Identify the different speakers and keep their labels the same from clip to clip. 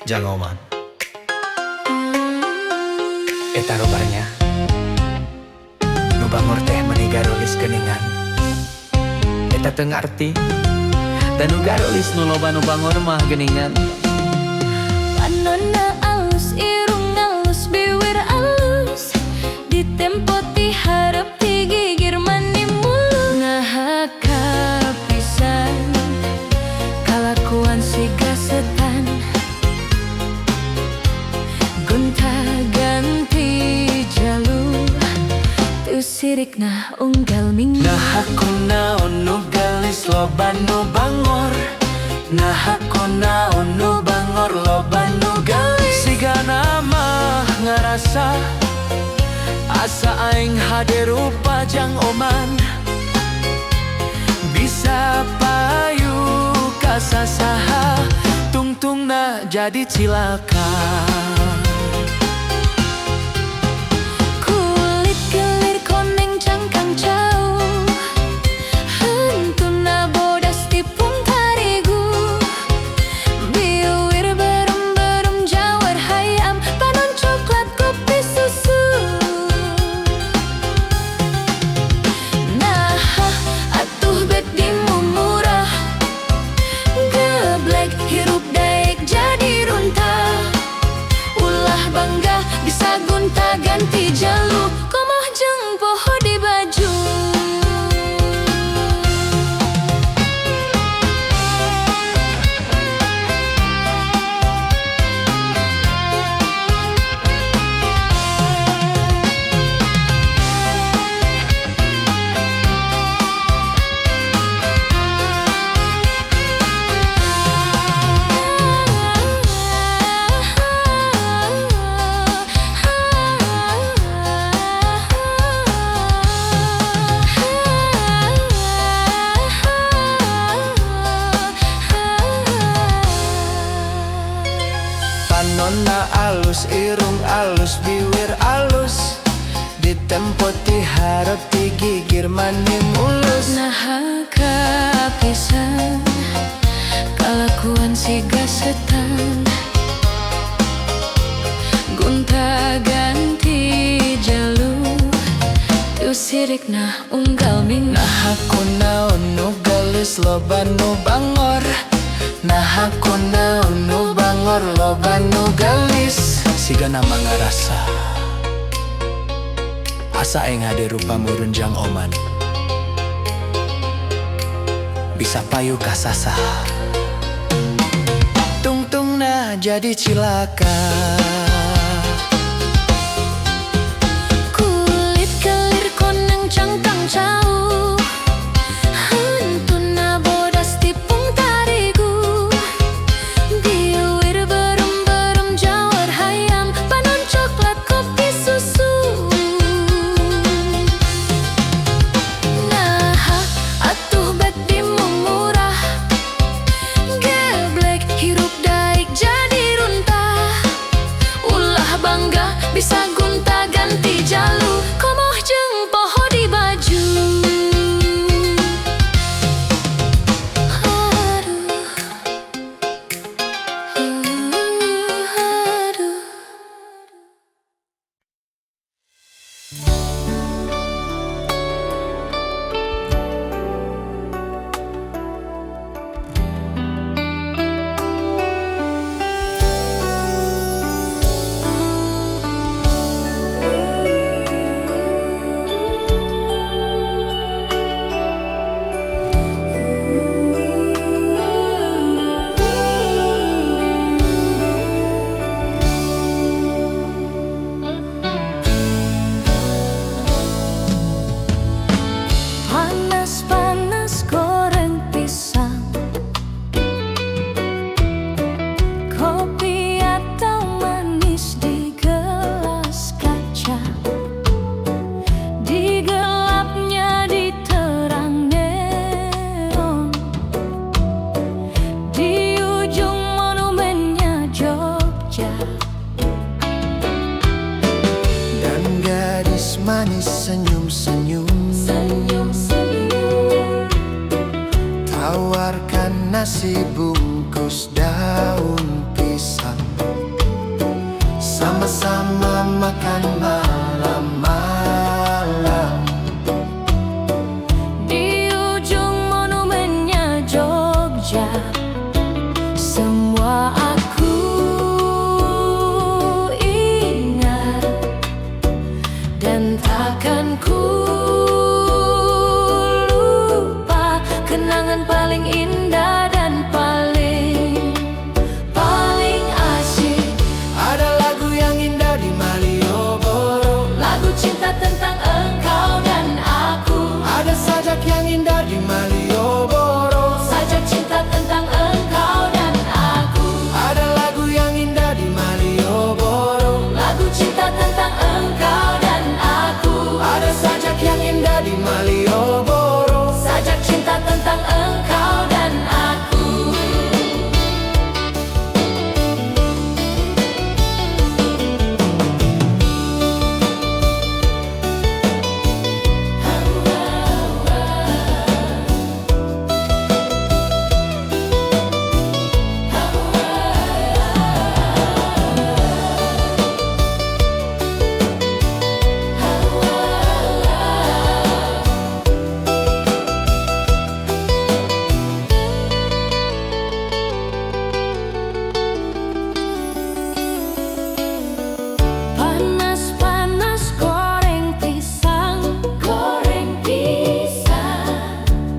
Speaker 1: Jangoman. Eta robarnya nu bangor teh meuni garolis geuningan. Eta teu ngarti dan nu garolis nu loba nu bangor mah geuningan.
Speaker 2: Panonna alus, irung alus, bibir alus, ditempo ti hareup ti gigir mani mulus. Nah kapisan kalakuan siga setan, gonta-ganti jalur, teu sirikna unggal minggu.
Speaker 1: Nah aku naon nu gelis loba nu bangor. Nah aku naon nu bangor loba nu gelis. Siga nama ngarasa asa aing hade rupa jang oman, bisa payu kasasaha tungtungna jadi cilaka.
Speaker 2: Kulit gelir koneng cangkang jauh, hentuna bodas tipung tarigu, biwir berem-berem jawar hayam, panon coklat kopi susu. Nah atuh bet dimumurah, geblek hirup daek jadi runtah, ulah bangga bisa gonta ganti jalur, komoh jeung poho di baju.
Speaker 1: Panonna alus, irung alus, bibir alus, ditempo ti hareup ti gigir mani mulus.
Speaker 2: Nah kapisan kalakuan siga setan, gonta-ganti jalur, teu sirikna unggal minggu.
Speaker 1: Nah aku naon nu gelis loba nu bangor. Nah aku naon nu bangor loba nu gelis. Siga nama ngarasa asa aing hade rupa murun jang oman, bisa payu kasasa tungtungna jadi cilaka.
Speaker 2: Kulit gelir koneng cangkang jauh, hentuna bodas tipung tarigu, biwir berem-berem jawar hayam, panon coklat kopi susu. Nah atuh bet dimumurah, geblek hirup daek jadi runtah, ulah bangga bisa gonta ganti jalur, komoh jeung poho di baju. Aduh. Panas-panas goreng pisang, kopi atau manis di gelas kaca, di gelapnya diterang neon, di ujung monumennya Jogja.
Speaker 1: Dan gadis manis senyum-senyum, tawarkan nasi bungkus daun pisang. pisang, sama-sama makan malam-malam.
Speaker 2: Di ujung monumennya Jogja, semua aku ingat, dan takkan ku lupa kenangan paling indah dan paling asyik.
Speaker 1: Ada lagu yang indah di Malioboro,
Speaker 2: Lagu cinta tentang engkau dan aku.
Speaker 1: ada sajak yang indah di Malioboro,
Speaker 2: Sajak cinta tentang engkau dan aku.
Speaker 1: ada lagu yang indah di Malioboro,
Speaker 2: Lagu cinta tentang engkau dan aku.
Speaker 1: ada sajak yang indah di Malioboro.
Speaker 2: Sajak cinta tentang engkau dan aku. Panas-panas goreng pisang,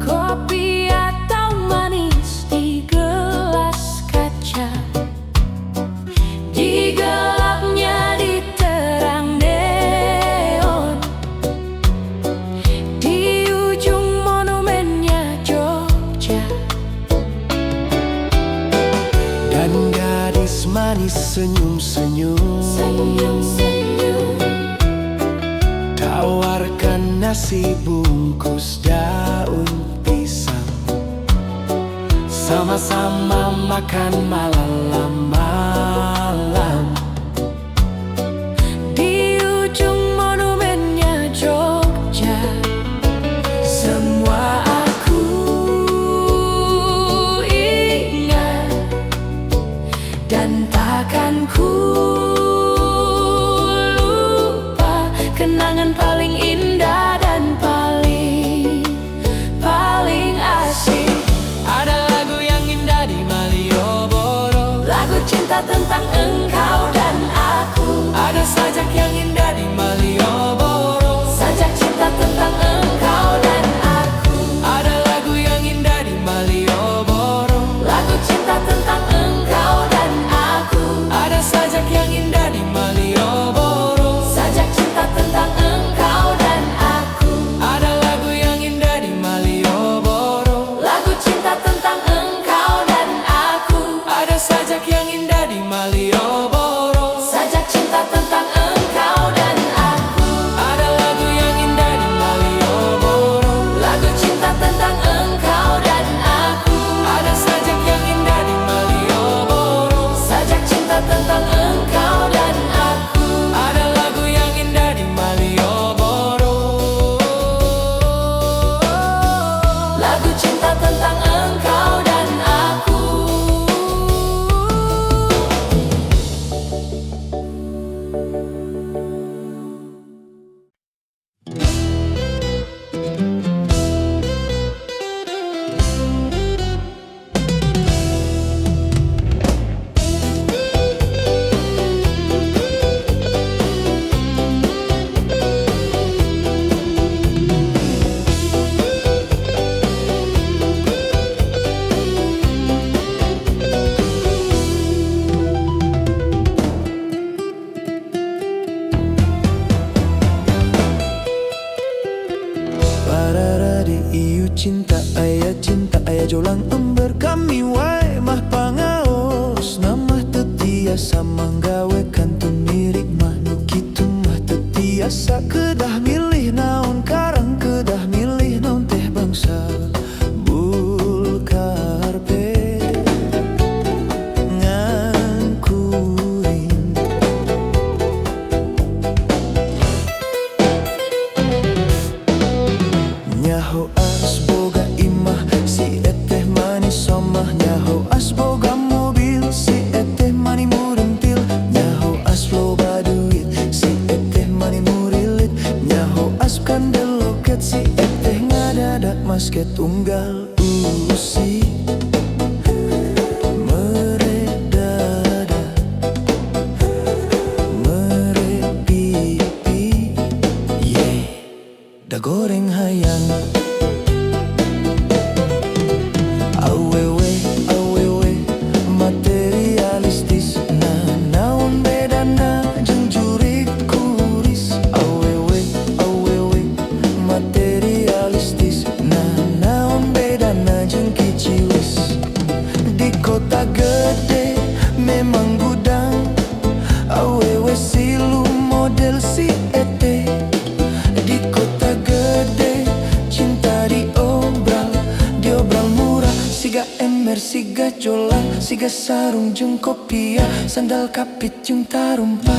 Speaker 2: kopi atau manis di gelas kaca. Di gelapnya diterang neon, di ujung monumennya Jogja.
Speaker 1: Dan gadis manis senyum-senyum, tawarkan nasi bungkus daun pisang, sama-sama makan malam-malam.
Speaker 2: Di ujung monumennya Jogja, semua aku ingat, dan takkan ku lupa kenangan paling indah dan paling asyik.
Speaker 1: Ada lagu yang indah di Malioboro,
Speaker 2: Lagu cinta tentang engkau dan aku.
Speaker 1: ada sajak yang indah di Malioboro,
Speaker 2: Sajak cinta tentang engkau dan aku.
Speaker 1: ada lagu yang indah di Malioboro,
Speaker 2: Lagu cinta tentang engkau dan aku.
Speaker 1: ada sajak yang indah di Malioboro,
Speaker 2: Sajak cinta tentang engkau dan aku.
Speaker 1: ada lagu yang indah di Malioboro,
Speaker 2: Lagu cinta tentang engkau dan aku.
Speaker 1: ada sajak yang indah di Malioboro,
Speaker 2: Sajak cinta tentang engkau dan aku.
Speaker 1: ada lagu yang indah di Malioboro,
Speaker 2: Lagu cinta tentang engkau dan aku.
Speaker 1: ada sajak yang indah di Malioboro,
Speaker 2: Sajak cinta tentang engkau dan aku.
Speaker 1: ada lagu yang indah di Malioboro.
Speaker 2: Lagu cinta tentang engkau dan aku.
Speaker 1: Pararadi iu cinta ayah jolang ember kami wae mah pangaos namah tetiasa manggawe kantun mirip mah nu kitu mah tetiasa kedah milih naon karang kedah milih naon teh bangsa bulkarpe ngangkuring nyaho asboga imah si eteh manis somah nyaho asboga mobil si eteh manis masket tunggal usi meredada merepipi yeah. Da goreng hayang awewe awewe materialistis nah naon bedana jeung juri kuris awewe awewe materialistis nah naon bedana jeung kiciwis di kota gede memang gudang awewe silu model si ete di kota gede cinta diobral murah siga ember siga jolang siga sarung jeung kopiah sandal kapit jeung tarumpa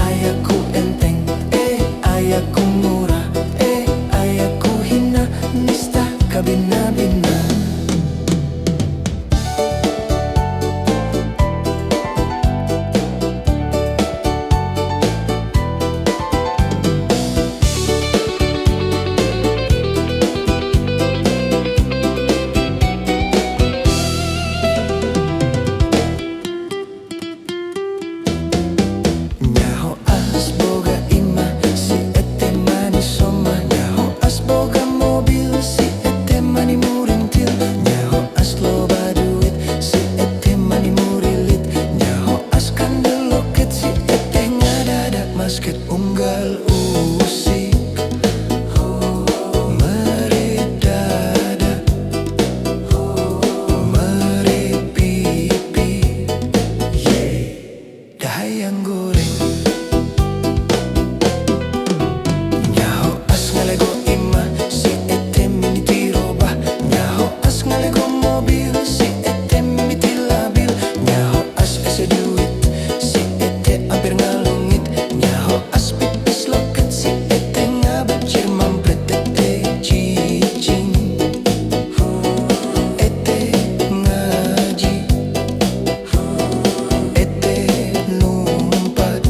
Speaker 1: ayaku enteng ayaku murah ayaku hina nista kabina-bina basket unggal usik meredada merepipi yeah. Dahayang goreng nyaho as ngalego imah si ete mini tirobah nyaho as ngalego mobil si ete miti labil nyaho as ese duit si ete hampir ngalungit nyaho as pipis loket si ete ngabecir mampret ete cicing ete ngaji ete numpat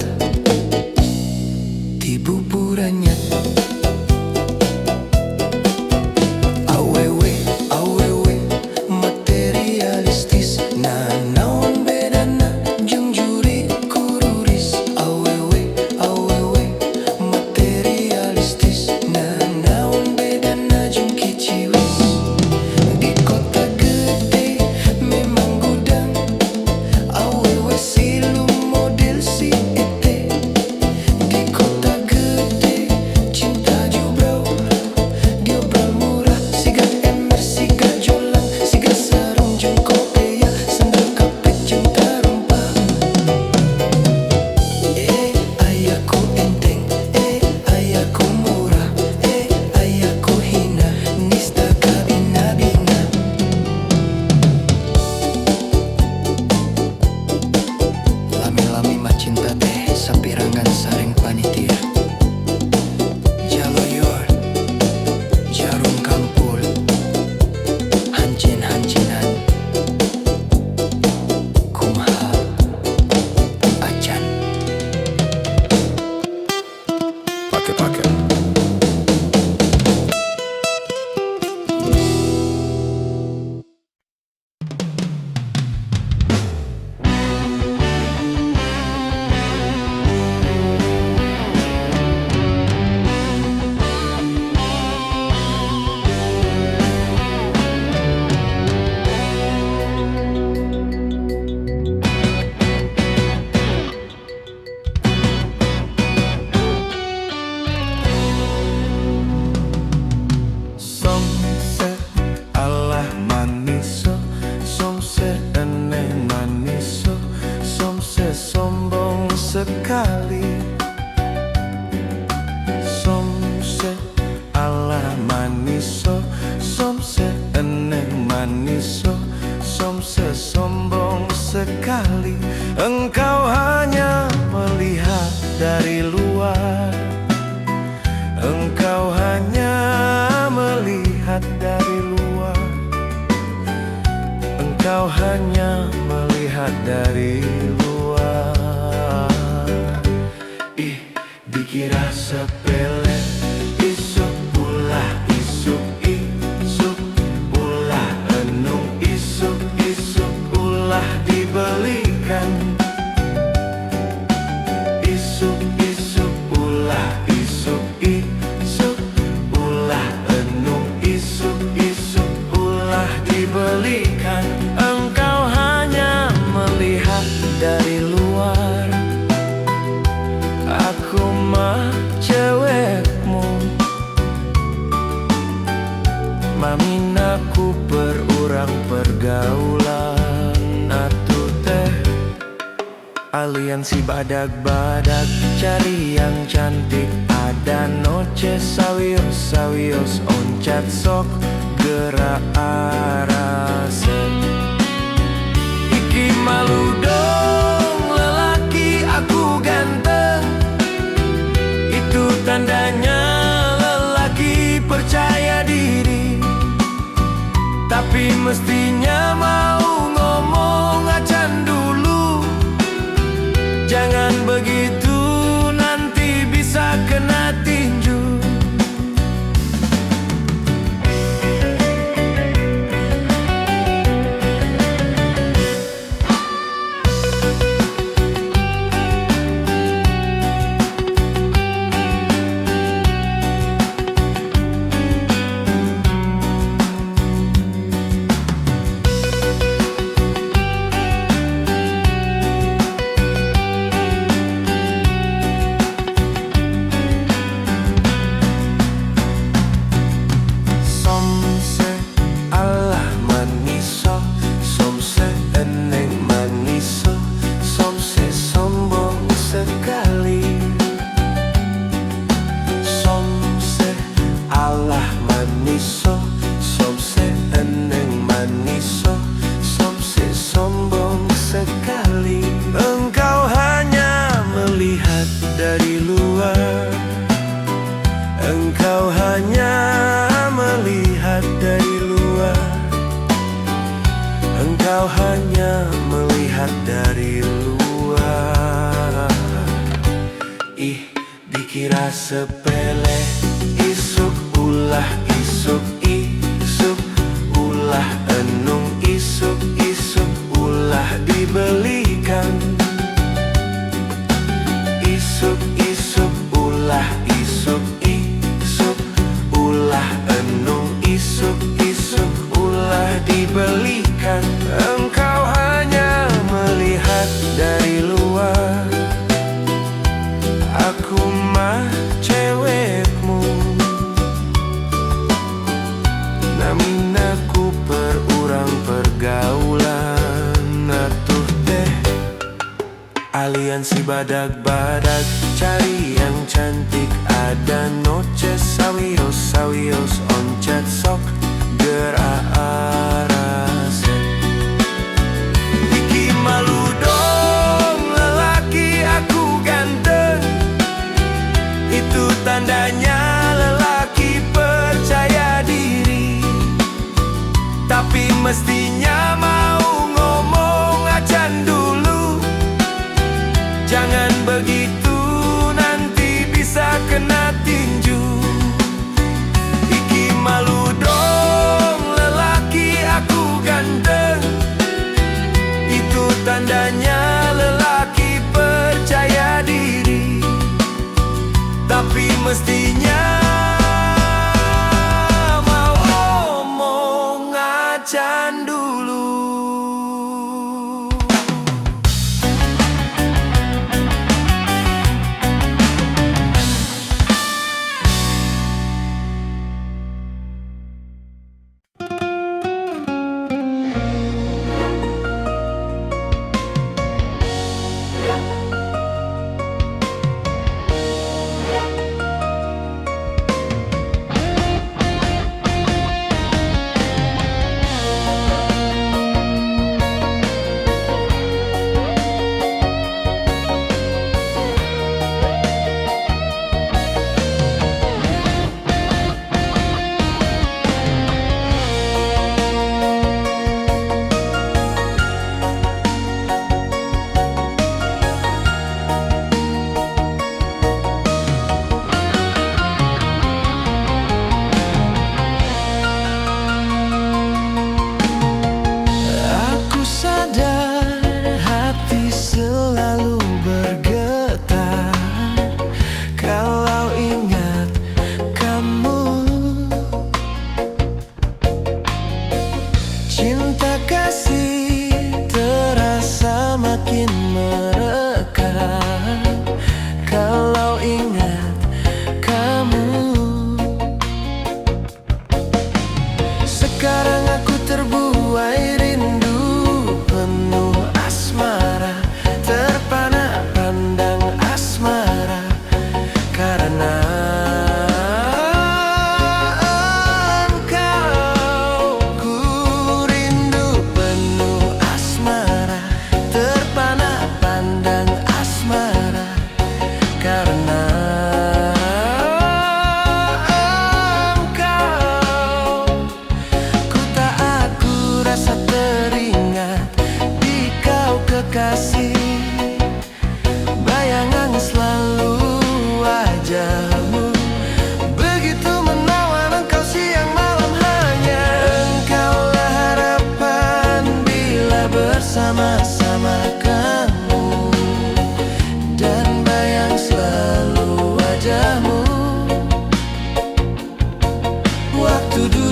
Speaker 1: di buburannya awewe awewe materialistis nah naon bedana jeung juri kururis awewe awewe materialistis nah naon bedana jeung kiciwis di kota gede memang gudang awewe silu model si ete di kota gede cinta diobral murah siga ember siga jolang siga sarung jeung kopiah sandal kapit jeung tarumpa ayaku enteng ayaku murah ayaku hina nista kabina-bina lami-lami mah cinta teh sapirangan sareng panitia jaloyor jarum kampul hancin-hancinan kumaha acan pake-pake somse alah maniso somse eneh maniso somse sombong sekali somse alah maniso somse eneh maniso somse sombong sekali engkau hanya melihat dari luar engkau hanya melihat dari luar engkau hanya melihat dari luar dikira sepele isuk Maminaku perurang pergaulan atuh teh aliansi badag-badag cari yang cantik ada noce sawios oncat sok gerak arasen iki malu dong lelaki aku ganteng itu tandanya lelaki percaya diri tapi mestinya mau ngomong acan dulu jangan begitu nanti bisa kena tinju. Engkau hanya melihat dari luar Engkau hanya melihat dari luar Engkau hanya melihat dari luar Ih, dikira sepele Isuk ulah isuk isuk ulah enung isuk isuk ulah dibelikan isuk isuk ulah isuk isuk ulah enung isuk isuk ulah dibelikan engkau hanya melihat dari luar aku mah cewekmu naminaku perurang pergaulan atuh teh aliansi badag-badag cari yang cantik ada noce sawios oncat sok gerak arasen iki malu dong lelaki aku ganteng itu tandanya lelaki percaya diri tapi mestinya mau ngomong acan dulu jangan begitu nanti bisa kena tinju iki malu dong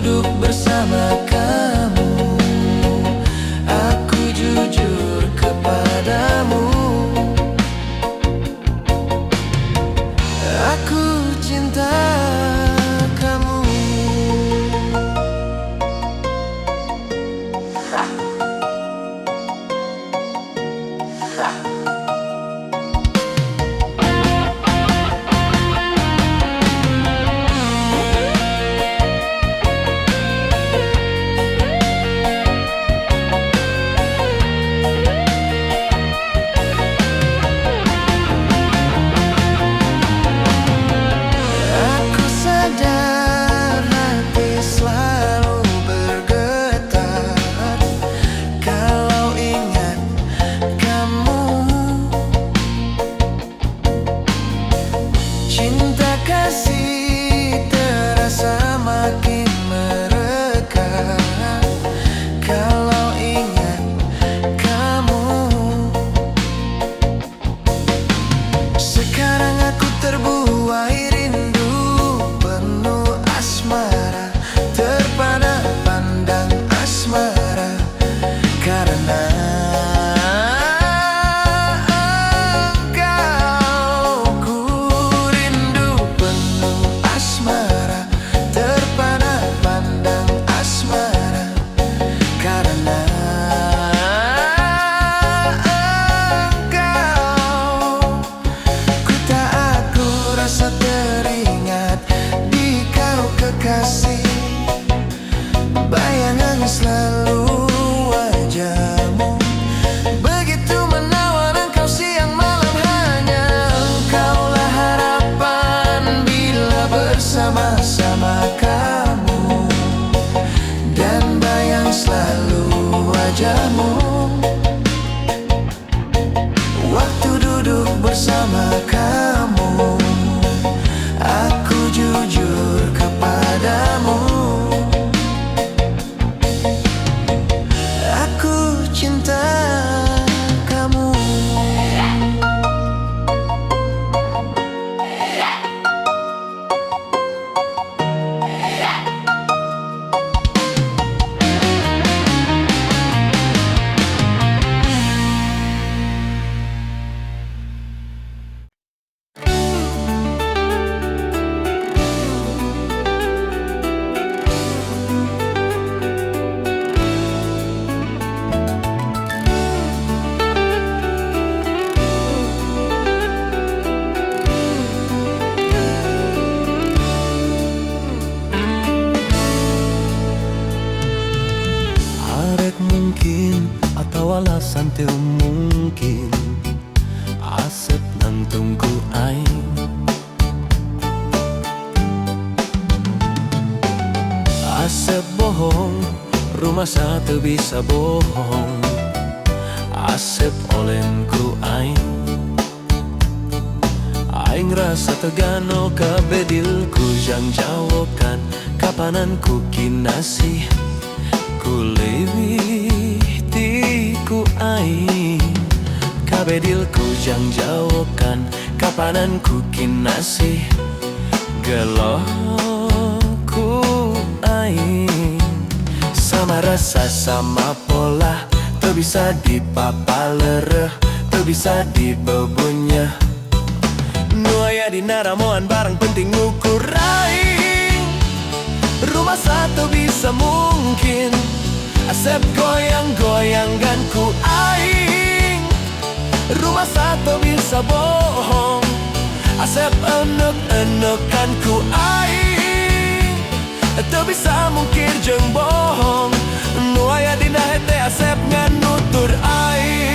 Speaker 1: duduk bersama kamu, aku jujur kepadamu. Aku cinta kamu. Aku sadar hati selalu bergetar kalau ingat kamu. Cinta kasih terasa makin mereka kalau ingat kamu. Sekarang aku terbuai rindu penuh asmara, terpana pandang asmara karena engkau. Ku rindu penuh asmara, terpana pandang asmara karena engkau. Ku tak aku rasa teringat di kau kekasih, bayangan selalu wajahmu, begitu menawan engkau siang malam. Hanya engkaulah harapan bila bersama-sama kamu, dan bayang selalu wajahmu waktu duduk bersama kamu, aku jujur kepadamu. Aku cinta kamu. Arek mungkin atau alasan teu mungkin, asep nang tunggu aing. Asep bohong, rumah satu bisa bohong. Asep olen ku aing. Aing rasa tegano kabedilku jang jawokan, kapanan ku kinasih ku lewih tiku aing. Kabedilku jang jawokan, kapanan ku kinasih geloh ku aing. Sama rasa sama pola, teu bisa dipapalereh, teu bisa dibebunyeh. Nu aya dina ramoan barang penting ngukur aing. Rumah satu bisa mungkin, asep goyang-goyangkan ku aing. Rumah satu bisa bohong, asep enek-enekan ku aing. Teu bisa mungkir jeung bohong, nu aya dina hete asep nganutur aing.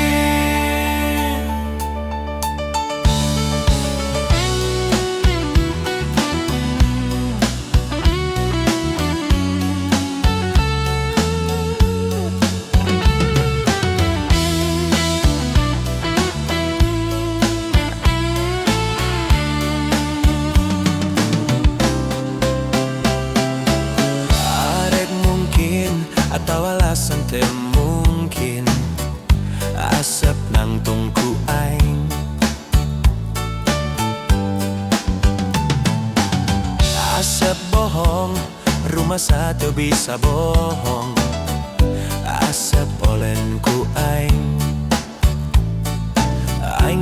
Speaker 1: Atau alasan teu mungkin, asep nang tungku aing. Asep bohong, rumah satu bisa bohong. Asap olenku aing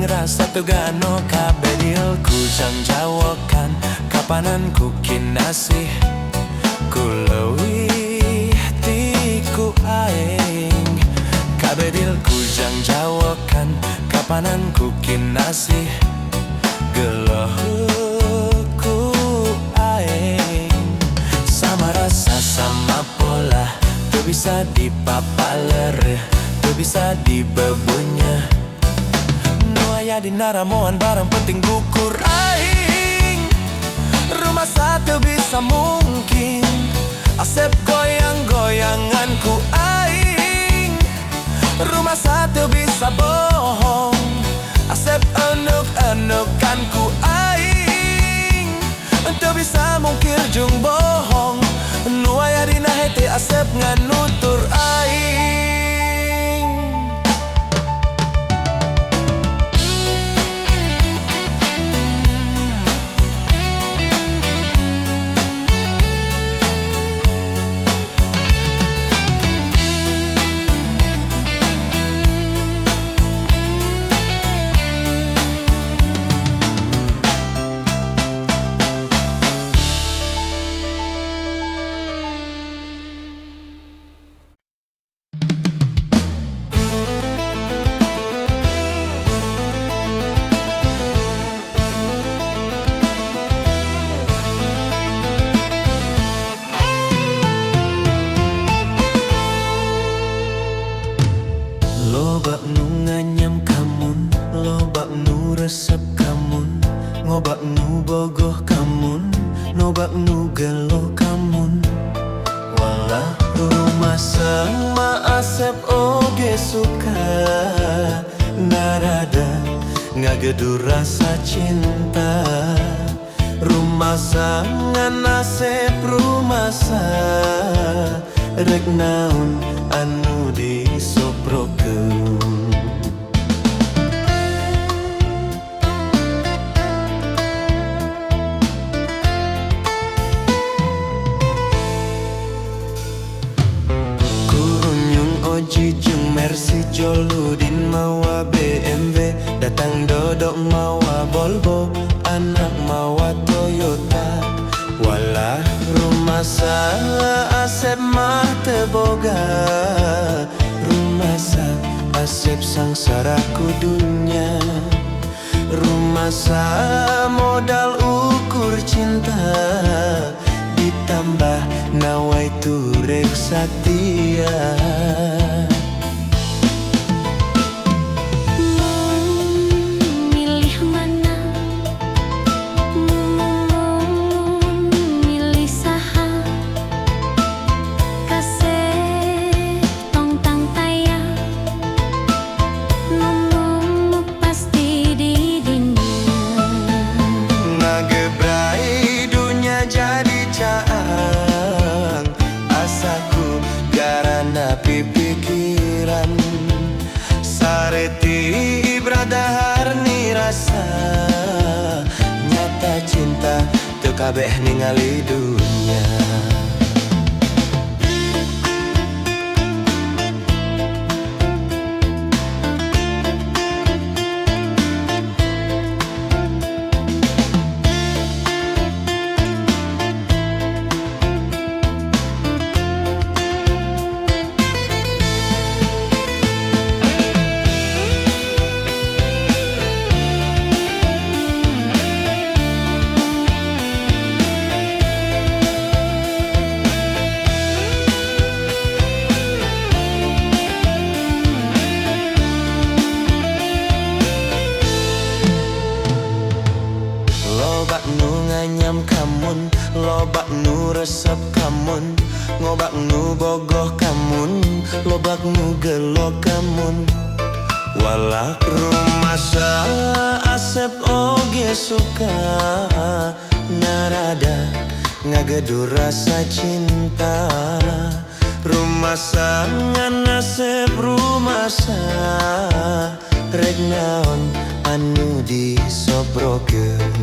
Speaker 1: rasa tegano kabedilku sang jawakan kapananku kinasih ku leuwih tiku aing kabedilku sang jawakan kapananku kinasih gelohku aing sama rasa sama pola tuh bisa dipapaler tuh bisa dibebunya aya di naramoan barang penting gukur aing rumah satu bisa mungkin asep goyang-goyanganku aing rumah satu bisa bohong asep enuk-enukanku aing ente bisa mungkir jung bohong nu aya dina hete asep nganutur aing. Lobak nu nganyam kamun, lobak nu resep kamun, ngobak nu bogoh kamun, nobak nu gelo kamun. Walah rumah sama asep oge suka narada ngagedu rasa cinta. Rumah sangan asep rumah sa rek naon anu disoprokeun. Kurunyung Oji jeung Mercy Joludin mawa BMW datang dodok mawa Volvo anak mawa Toyota. Walah rumah sa asep mah teu boga rumah sa asep sangsara ku dunya. Rumah sa modal ukur cinta ditambah nawai turek satia. Pikiran sareti bradahar ni rasa nyata cinta teu kabeh ningali dunya. Lobak nu nganyam kamun, lobak nu resep kamun, ngobak nu bogoh kamun, lobak nu gelo kamun. Walah rumah sa asep oge suka narada ngagedu rasa cinta. Rumah sa ngan asep rumah sa rek naon anu disobrokeun.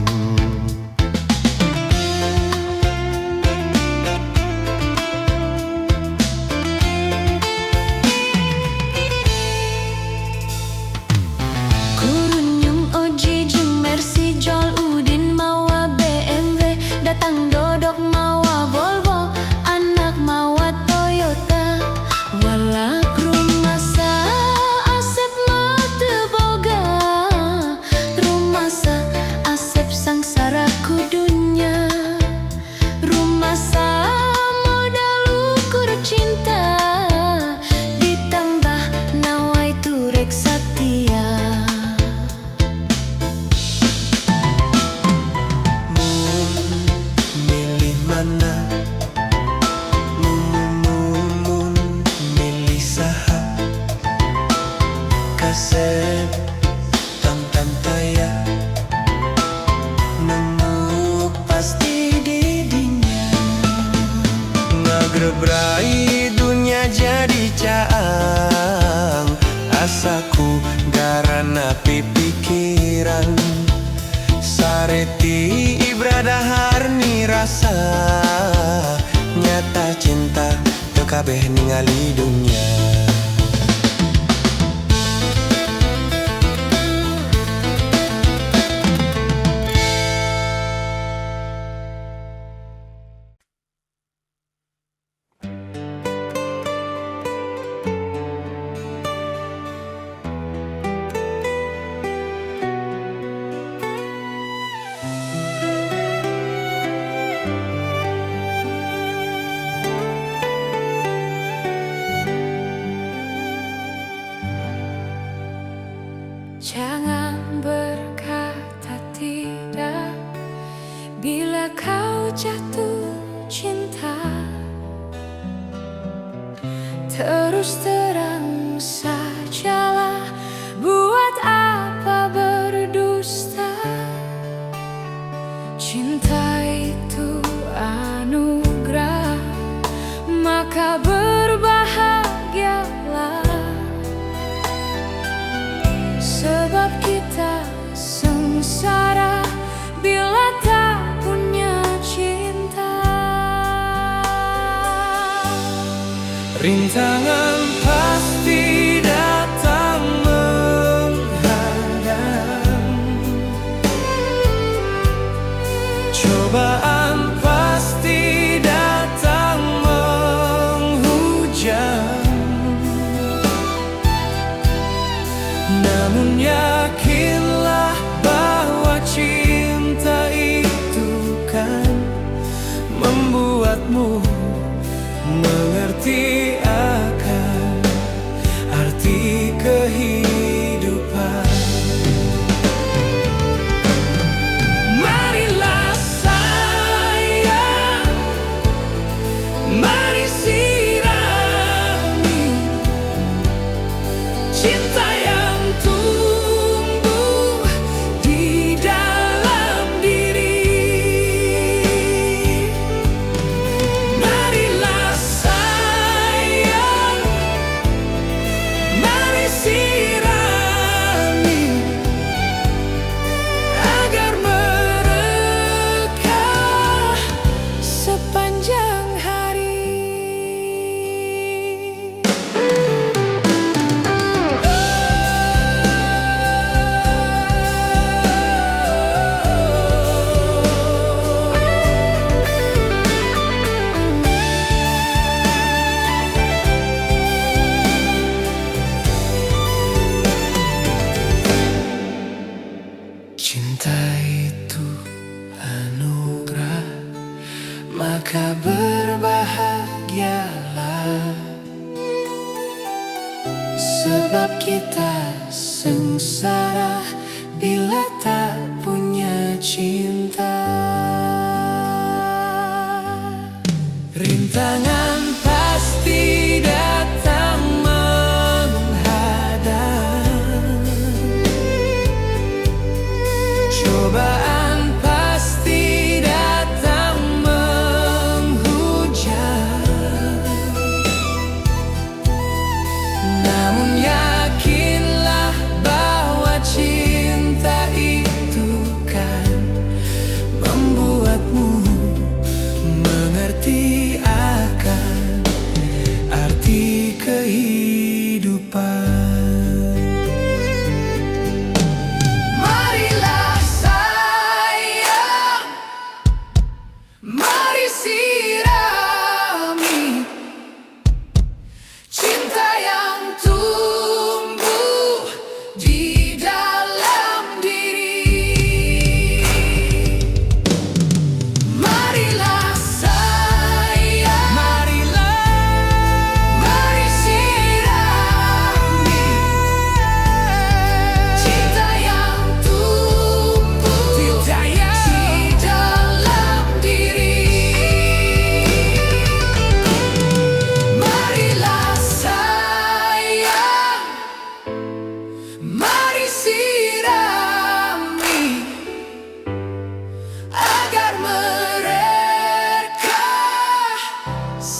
Speaker 1: Gebrai dunia jadi caang, asaku garana pikiran. Sareti ibradah harni rasa, nyata cinta teu kabeh ningali dunia.
Speaker 2: Jangan berkata tidak bila kau jatuh cinta. Terus terang sajalah, buat apa berdusta. Cinta itu anugerah, maka berbahagialah. Sebab kita sengsara bila tak punya cinta.
Speaker 1: Rintangan pasti datang menghadang, cobaan pasti datang menghujam. Namun yakinlah bahwa cinta itu kan membuatmu mengerti akan arti kehidupan. Marilah sayang, mari sirami cinta yang tumbuh di dalam diri. Marilah sayang, mari sirami agar mereka
Speaker 2: Sepanjang hari.
Speaker 1: cinta itu anugerah, maka berbahagialah. Sebab kita sengsara bila tak punya cinta. Rintangan pasti datang menghadang, cobaan pasti datang menghujam. Namun yakinlah bahwa cinta itu kan membuatmu mengerti akan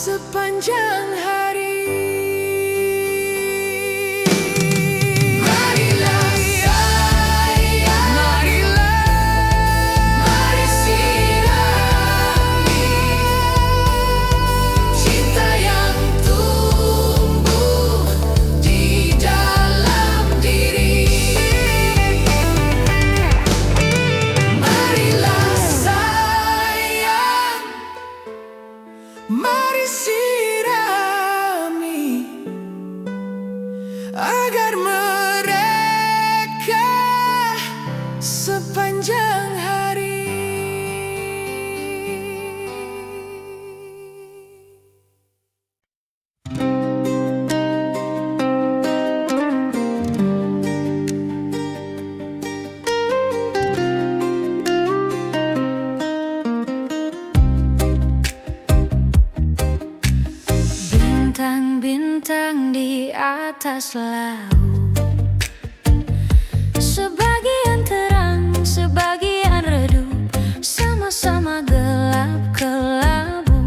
Speaker 1: sepanjang hari. Mari sirami agar mereka sepanjang hari.
Speaker 2: Bintang-bintang di atas laut, sebagian terang, sebagian redup, sama-sama gelap kelabu.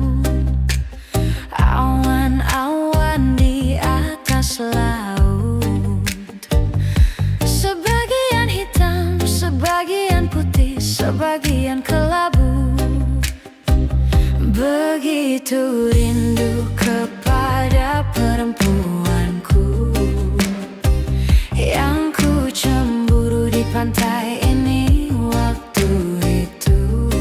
Speaker 2: Awan-awan di atas laut, sebagian hitam, sebagian putih, sebagian kelabu. Begitu rindu kepada perempuanku yang ku cemburu di pantai ini waktu itu.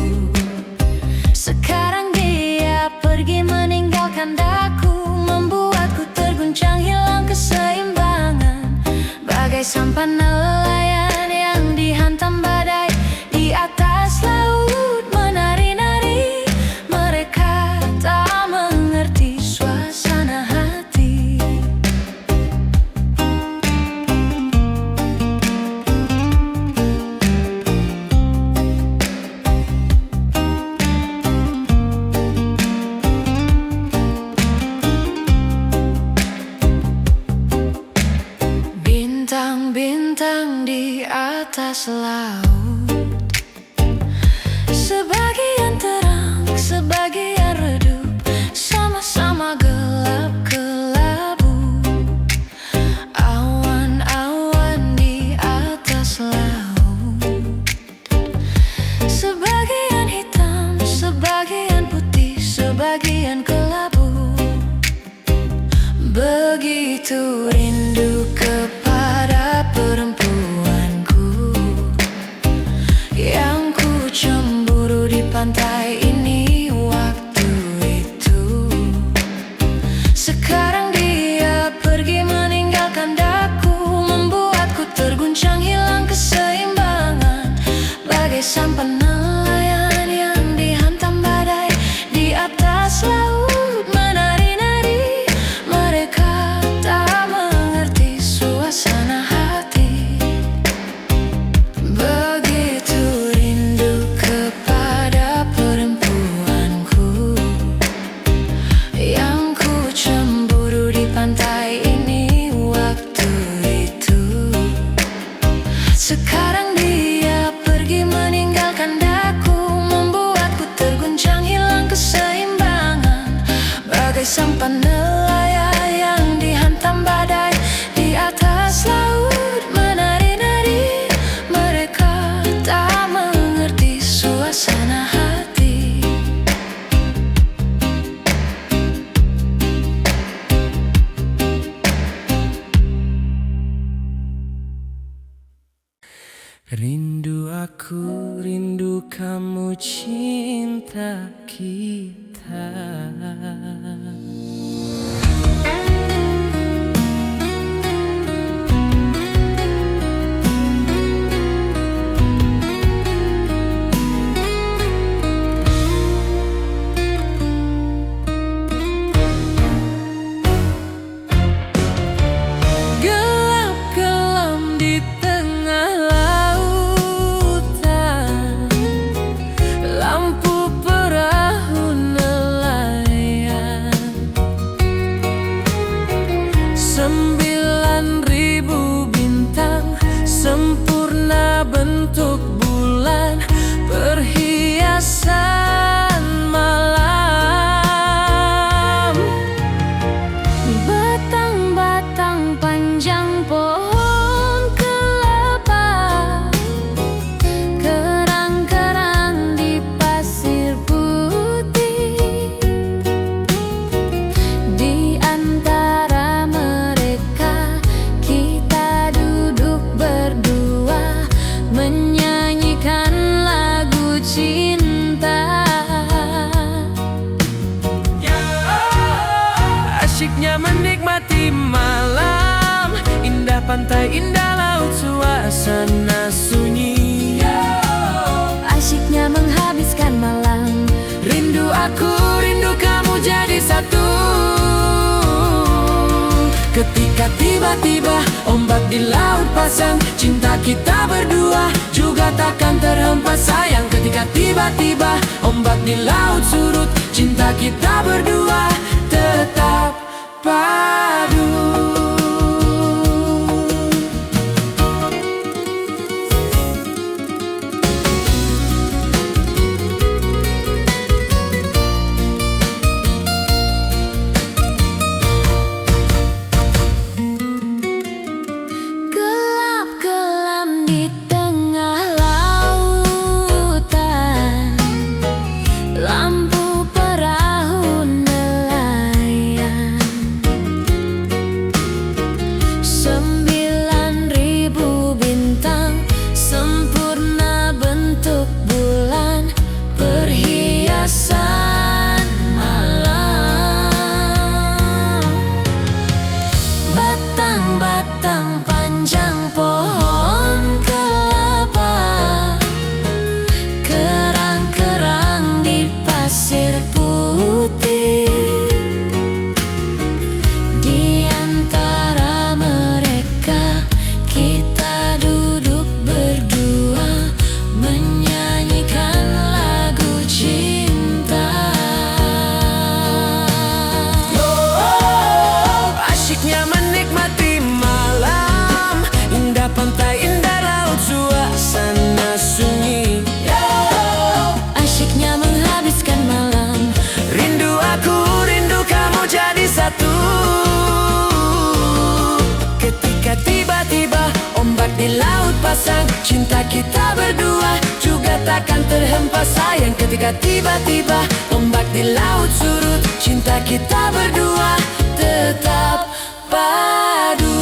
Speaker 2: Sekarang dia pergi meninggalkan daku, membuatku terguncang hilang keseimbangan. Bagai sampan nelayan yang dihantam badai di atas laut menari-nari. Mereka tak mengerti suasana hati. Bintang-bintang di atas laut, sebagian terang, sebagian redup, sama-sama gelap kelabu. Awan-awan di atas laut, sebagian hitam, sebagian putih, sebagian kelabu. Begitu rindu kepada perempuanku yang ku cemburu di pantai ini waktu itu. Sekarang dia pergi meninggalkan daku, membuatku terguncang hilang keseimbangan. Bagai sampan nelayan yang dihantam badai di atas laut menari-nari. Mereka tak mengerti suasana hati. Begitu rindu kepada perempuanku yang ku cemburu di pantai ini waktu itu. Sekarang dia pergi meninggalkan daku, membuatku terguncang hilang keseimbangan. Bagai sampan nelayan yang dihantam badai di atas laut menari-nari. Mereka tak mengerti suasana hati.
Speaker 1: Rindu aku, rindu kamu, cinta kita. Asyiknya menikmati malam, indah pantai, indah laut, suasana sunyi.
Speaker 2: Asyiknya menghabiskan malam,
Speaker 1: Rindu aku, rindu kamu jadi satu. Ketika tiba-tiba ombak di laut pasang, cinta kita berdua juga takkan terhempas sayang. Ketika tiba-tiba ombak di laut surut, cinta kita berdua tetap padu.
Speaker 2: gelap kelam di tengah lautan, lampu perahu nelayan, 9.000 bintang sempurna bentuk bulan, perhiasan malam. Batang-batang panjang pohon kelapa, kerang-kerang di pasir putih. Di antara mereka kita duduk berdua, menyanyikan lagu cinta.
Speaker 1: Asyiknya menikmati malam, indah pantai, indah laut, suasana sunyi.
Speaker 2: Asyiknya menghabiskan malam,
Speaker 1: Rindu aku, rindu kamu jadi satu. Ketika tiba-tiba ombak di laut pasang, cinta kita berdua juga takkan terhempas sayang. Ketika tiba-tiba ombak di laut surut, cinta kita berdua tetap padu.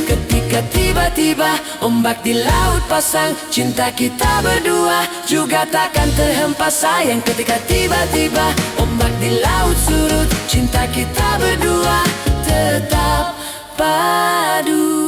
Speaker 1: Ketika tiba-tiba ombak di laut pasang, cinta kita berdua juga takkan terhempas sayang. Ketika tiba-tiba ombak di laut surut, cinta kita berdua tetap padu.